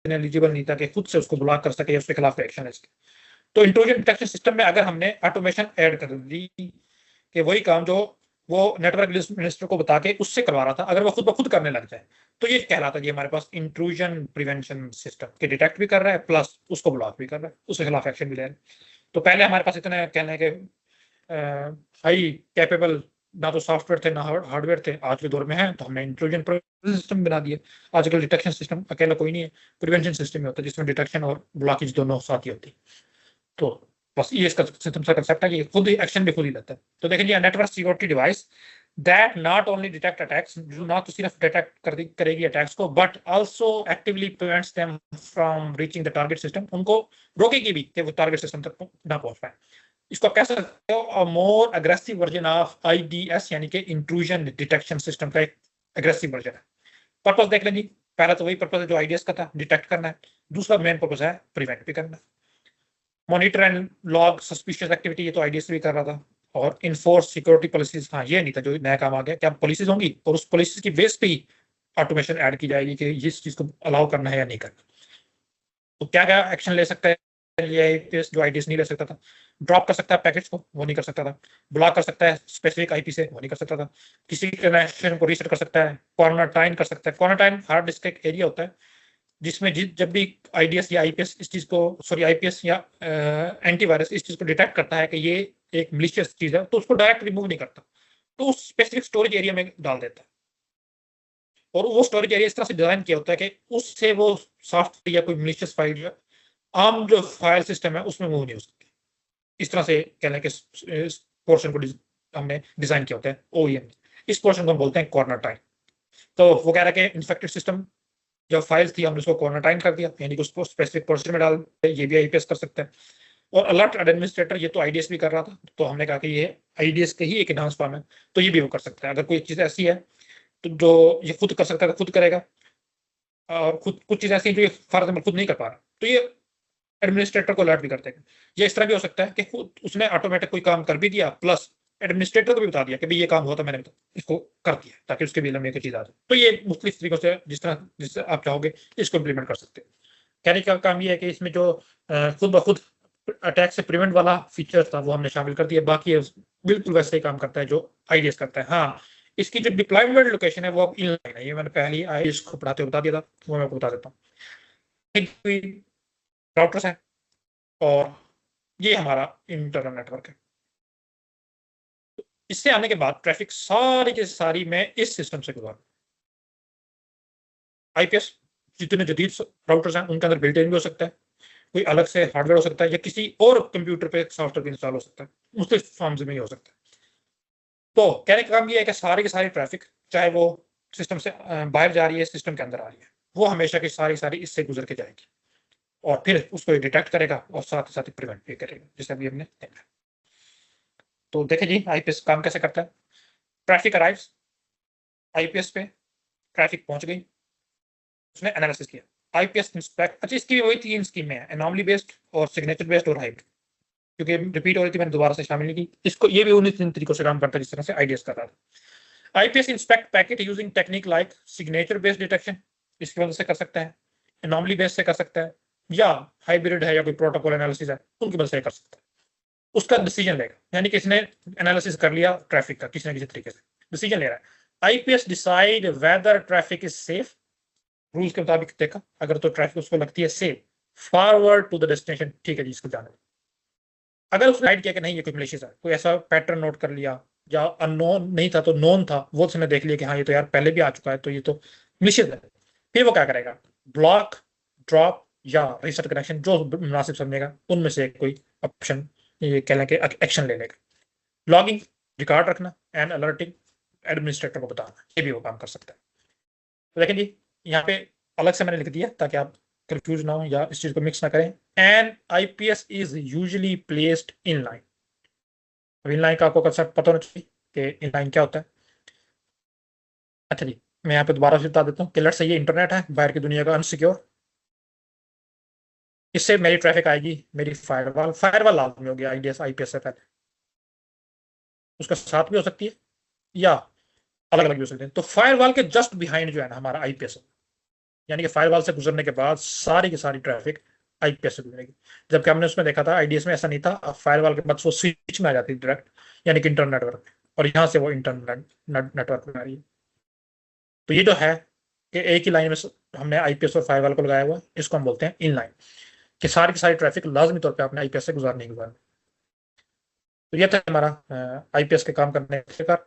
Eligible नहीं था कि खुद से उसको ब्लॉक कर सके या उसके खिलाफ एक्शन ले सके। तो इंट्रूजन डिटेक्शन सिस्टम में अगर हमने ऑटोमेशन ऐड कर दी कि वही काम जो वो नेटवर्क मिनिस्टर को बता के उससे करवा रहा था, अगर वो खुद ब खुद करने लग जाए, तो ये कहलाता है कि हमारे पास इंट्रूजन प्रिवेंशन सिस्टम के डिटेक्ट भी कर रहा है प्लस उसको ब्लॉक भी कर रहा है, उसके खिलाफ एक्शन भी ले रहा है। तो पहले हमारे पास इतने कहने के हाई कैपेबल ना तो सॉफ्टवेयर थे ना हार्डवेयर थे, आज के दौर में है तो हमने इंट्रूजन सिस्टम बना दिए। आजकल डिटेक्शन सिस्टम अकेला कोई नहीं है, प्रिवेंशन सिस्टम ही होता है जिसमें डिटेक्शन और ब्लॉकेज दोनों साथ ही होती है। तो बस ये इसका सिस्टम का कंसेप्ट है कि खुद ही एक्शन भी खुद ही लेता है। तो देखें जी, network security device that not only detect attacks, जो ना तो सिर्फ डिटेक्ट करेगी अटैक्स को, but also actively prevents them from reaching the target system, उनको रोकेगी भी कि वो टारगेट सिस्टम तक ना पहुंच पाए। इसको आप कह सकते हो a more aggressive version of IDS, यानी कि इंट्रूजन डिटेक्शन सिस्टम का एक अग्रेसिव वर्जन है। पर्पस देख लें जी, पहला तो वही पर्पस है जो आईडीएस का था, डिटेक्ट करना है। दूसरा मेन पर्पस है प्रिवेंट भी करना है। Monitor and log suspicious activity, ये तो आईडीएस भी कर रहा था। और इन्फोर्स सिक्योरिटी पॉलिसीज, हाँ ये नहीं था जो नया काम आ गया, क्या पॉलिसीज होंगी और उस पॉलिसीज की बेस पे ही ऑटोमेशन ऐड की जाएगी कि इस चीज को अलाउ करना है या नहीं करना। तो क्या क्या एक्शन ले सकता है ये जो आईडीएस नहीं ले सकता था? ड्रॉप कर सकता है पैकेट्स को, वो नहीं कर सकता था। ब्लॉक कर सकता है स्पेसिफिक आईपी से, वो नहीं कर सकता था। किसी कनेक्शन को रीसेट कर सकता है, क्वारंटाइन कर सकता है। क्वारंटाइन हार्ड डिस्क का एक एरिया होता है जिसमें जब भी आईडीएस या आईपीएस इस चीज को, सॉरी आईपीएस या एंटीवायरस इस चीज को डिटेक्ट करता है कि ये एक मिलिशियस चीज है, तो उसको डायरेक्ट रिमूव नहीं करता, तो उस स्पेसिफिक स्टोरेज एरिया में डाल देता है। और वो स्टोरेज एरिया इस तरह से डिजाइन किया होता है कि उससे वो सॉफ्टवेयर या कोई मिलिशियस फाइल या आम जो फाइल सिस्टम है उसमें मूव नहीं हो सकती। इस तरह से कहने के पोर्शन को हमने डिजाइन किया होता है ओईएम। इस पोर्शन को हम बोलते हैं क्वारंटाइन। तो वो कह रहा है कि इन्फेक्टेड सिस्टम जो फाइल्स थी हमने उसको क्वारंटाइन कर दिया, यानी कि उसको स्पेसिफिक पोर्शन में डाल दिया, ये भी आईपीएस कर सकता है। और अलर्ट एडमिनिस्ट्रेटर, ये तो आईडीएस भी कर रहा था, तो हमने कहा कि ये आईडीएस के ही एक एनहांस फॉर्म है, तो ये भी वो कर सकता है। अगर कोई चीज ऐसी है तो जो ये खुद कर सकता है तो खुद करेगा, और खुद कुछ चीज ऐसी है जो ये फॉर एग्जाम्पल खुद नहीं कर पा रहा, तो ये एडमिनिस्ट्रेटर को अलर्ट भी कर देगा। ये इस तरह भी हो सकता है कि खुद उसने ऑटोमेटिक कोई काम कर भी दिया प्लस एडमिनिस्ट्रेटर को भी बता दिया कि भाई ये काम हुआ था, मैंने इसको कर दिया, ताकि उसके भी लंबे की चीज आ जाए। तो ये मुख्तलिफ तरीकों से जिससे आप चाहोगे इसको इम्प्लीमेंट कर सकते हैं। कहने का काम ये है कि इसमें जो खुद ब खुद अटैक से प्रिवेंट वाला फीचर था वो हमने शामिल कर दिया, बाकी बिल्कुल वैसे ही काम करता है जो आईडीएस करता है। हाँ, इसकी जो डिप्लॉयमेंट लोकेशन है वो अब इनलाइन है, ये मैंने पहले ही आईडीएस को पढ़ाते हुए बता दिया था, वो मैं आपको बता देता हूँ। राउटर्स है और ये हमारा इंटरनल नेटवर्क है। इससे आने के बाद ट्रैफिक सारी की सारी मैं इस सिस्टम से गुजारूं। आईपीएस जितने जदीद राउटर्स हैं उनके अंदर बिल्ट इन भी हो सकता है, कोई अलग से हार्डवेयर हो सकता है, या किसी और कंप्यूटर पे सॉफ्टवेयर भी इंस्टॉल हो सकता है, मुख्तलिफ फॉर्म्स में ही हो सकता है। तो कहने का काम ये है कि सारी की सारी ट्रैफिक चाहे वो सिस्टम से बाहर जा रही है सिस्टम के अंदर आ रही है, वो हमेशा की सारी इससे गुजर के जाएगी और फिर उसको डिटेक्ट करेगा और साथ ही साथ प्रिवेंट भी करेगा, जैसे अभी हमने देखा। तो देखें जी आईपीएस काम कैसे करता है। ट्रैफिक अराइव्स आईपीएस पे, ट्रैफिक पहुंच गई, उसने एनालिसिस किया, आईपीएस इंस्पेक्ट। अच्छा, इसकी भी वही तीन स्कीमें हैं, एनॉमली बेस्ड और सिग्नेचर बेस्ड और हाइब्रिड, क्योंकि रिपीट हो रही थी मैंने दोबारा से शामिल नहीं की इसको। ये भी उन्हीं तीन तरीकों से काम करता है जिस तरह से आईडीएस कर रहा था। IPS inspect packet using technique like signature based detection, इसकी वजह से कर सकता है, एनॉमली बेस्ड से कर सकता है, या हाइब्रिड है या कोई प्रोटोकॉल एनालिसिस है उनकी वजह से कर सकता है। उसका डिसीजन लेगा, यानी कि इसने एनालिसिस कर लिया ट्रैफिक का किसी न किसी तरीके से, डिसीजन ले रहा है। IPS decide whether traffic is safe, rules के मुताबिक देखा, अगर तो ट्रैफिक उसको लगती है safe, forward to the destination, ठीक है जी इसको जाने। अगर उसने हाइड किया कि नहीं ये कोई मलेशियस है, कोई ऐसा पैटर्न नोट कर लिया, या अननोन नहीं था तो नोन था, वो उसने देख लिया कि हाँ ये तो यार पहले भी आ चुका है तो ये तो मलेशियस है, फिर वो क्या करेगा, ब्लॉक, ड्रॉप या रीसेट कनेक्शन, जो मुनासिब समझेगा उनमें से कोई ऑप्शन ये कह लें कि एक्शन ले लेगा। लॉगिंग, रिकॉर्ड रखना एंड अलर्टिंग, एडमिनिस्ट्रेटर को बताना, ये भी वो काम कर सकता है। तो देखें जी यहाँ पे अलग से मैंने लिख दिया ताकि आप कंफ्यूज ना हो या इस चीज को मिक्स ना करें। And IPS is usually placed in line. अब इन लाइन का आपको कंसेप्ट पता होना चाहिए कि इन लाइन क्या होता है। अच्छा जी, मैं यहाँ पे दोबारा से बता देता हूँ कि लेट्स से ये इंटरनेट है, बाहर की दुनिया का अनसिक्योर, इससे मेरी ट्रैफिक आएगी मेरी फायरवॉल लाजमी होगी आईडीएस आईपीएस से पहले, उसका साथ भी हो सकती है या अलग अलग भी हो सकते हैं। तो फायरवॉल के जस्ट बिहाइंड जो है ना हमारा आईपीएस, यानी कि फायरवॉल से गुजरने के बाद सारी की सारी ट्रैफिक आईपीएस से गुजरेगी। जबकि हमने उसमें देखा था आईडीएस में ऐसा नहीं था, फायरवॉल के बाद वो स्विच में आ जाती डायरेक्ट, यानी कि इंटरनेट नेटवर्क, और यहाँ से वो इंटरनेट नेटवर्क में आ रही है। तो ये जो है कि एक ही लाइन में हमने आईपीएस और फायरवॉल को लगाया हुआ, इसको हम बोलते हैं इन लाइन, कि सारी की सारी ट्रैफिक लाजमी तौर पर आपने आईपीएस से गुजारनी ही गुजारनी। तो ये था हमारा आईपीएस के काम करने का।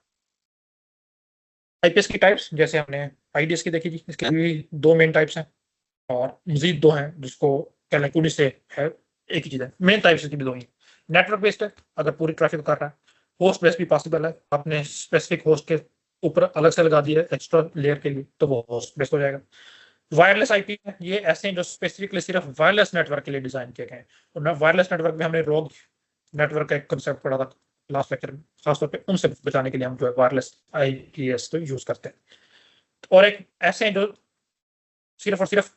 आईपीएस की टाइप्स जैसे हमने आईडीएस की देखी थी, इसके भी दो मेन टाइप्स हैं और मजीद दो हैं जिसको कैलकुली से है, एक ही चीज है, मेन टाइप्स की भी दो ही। नेटवर्क बेस्ड है, अगर पूरी ट्रैफिक कर रहा है। होस्ट बेस्ड भी पॉसिबल है, आपने स्पेसिफिक होस्ट के ऊपर अलग से लगा दिया एक्स्ट्रा लेयर के लिए तो वो होस्ट बेस्ड हो जाएगा। वायरलेस आईपी है, ये ऐसे हैं जो स्पेसिफिकली सिर्फ वायरलेस नेटवर्क के लिए डिजाइन किए गए हैं। और वायरलेस नेटवर्क में हमने रोग नेटवर्क का एक कंसेप्ट पढ़ा था लास्ट लेक्चर में, खासतौर पे उनसे बचाने के लिए हम जो है वायरलेस आईपीएस को यूज करते हैं। और एक ऐसे हैं जो सिर्फ और सिर्फ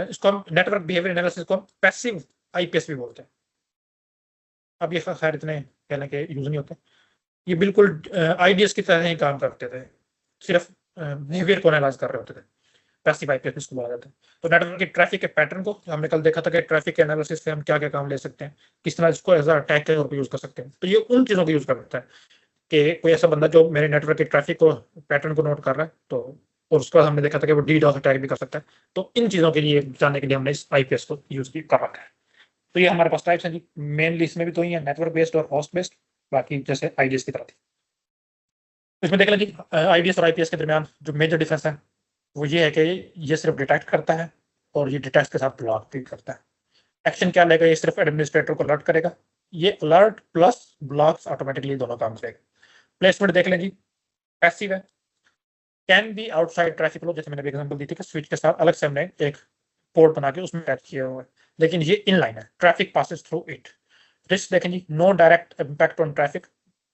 इसको हम नेटवर्क बिहेवियर एनालिसिस को पैसिव आईपीएस भी बोलते हैं। अब ये खैर इतने कहने के यूज नहीं होते, ये बिल्कुल आईडीएस की तरह ही काम करते थे, सिर्फ बिहेवियर को एनालाइज कर रहे होते थे, पैसिव आईपीएस इसको बोला जाता है। तो नेटवर्क के ट्रैफिक के पैटर्न को हमने कल देखा था कि ट्रैफिक के एनालिसिस से हम क्या क्या काम ले सकते हैं, किस तरह इसको एज अटैक के तौर पर यूज कर सकते हैं। तो ये उन चीजों को यूज करता है कि कोई ऐसा बंदा जो मेरे नेटवर्क के ट्रैफिक को पैटर्न को नोट कर रहा है, तो और उसके बाद हमने देखा था कि वो डीडॉस अटैक भी कर सकता है। तो इन चीजों के लिए जानने के लिए हमने इस आईपीएस को यूज कर रखा है। तो ये हमारे पास टाइप्स हैं जी, मेनली इसमें भी तो ही है, नेटवर्क बेस्ड और होस्ट बेस्ड, बाकी जैसे आईडीएस की तरह थी। इसमें देख लें जी आईडीएस और आईपीएस के दरमियान जो मेजर डिफरेंस है वो ये है कि ये सिर्फ डिटेक्ट करता है और ये डिटेक्ट के साथ ब्लॉक भी करता है। एक्शन क्या लेगा, ये सिर्फ एडमिनिस्ट्रेटर को अलर्ट करेगा, ये अलर्ट प्लस ब्लॉक्स ऑटोमेटिकली दोनों काम करेगा। प्लेसमेंट देख लें जी, पैसिव है, can be outside traffic flow, जैसे मैंने भी एग्जांपल दी थी कि स्विच के साथ अलग से हमने एक पोर्ट बना के उसमें अटैच किया हुआ है, लेकिन ये इन लाइन है, traffic passes through it. Risk देखें जी, no direct impact on traffic,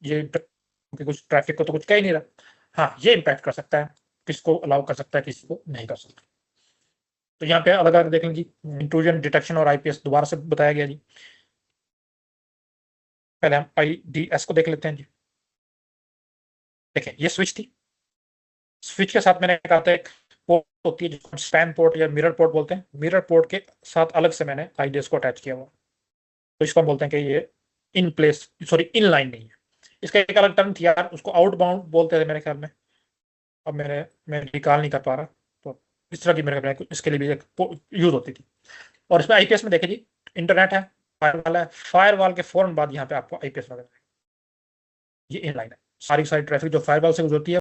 ये कुछ ट्रैफिक को तो कुछ कह ही नहीं रहा, हाँ ये इम्पैक्ट कर सकता है, किसको अलाउ कर सकता है किसी को नहीं कर सकता। तो यहाँ पे अलग अलग देख लें जी, इंट्रूजन डिटेक्शन और आईपीएस दोबारा से बताया गया जी। पहले हम आईडीएस को देख लेते हैं जी। देखिए ये स्विच थी, स्विच के साथ मैंने कहा था एक पोर्ट होती है जिसको स्पैन पोर्ट या मिरर पोर्ट बोलते हैं, मिरर पोर्ट के साथ अलग से मैंने आईडीएस को अटैच किया हुआ, तो इसको हम बोलते हैं कि ये in place, sorry in line नहीं है। इसका एक अलग टर्म थी यार, उसको आउटबाउंड बोलते थे मेरे ख्याल में, अब मैं रिकॉल नहीं कर पा रहा, तो इस तरह की मेरे ख्याल में इसके लिए भी एक यूज होती थी। और इसमें आईपीएस में देखे जी, इंटरनेट है, फायरवॉल है, फायरवॉल के फौरन बाद यहाँ पे आपको आईपीएस नजर आएगा, ये इन लाइन है, सारी ट्रैफिक जो फायरवॉल से गुजरती है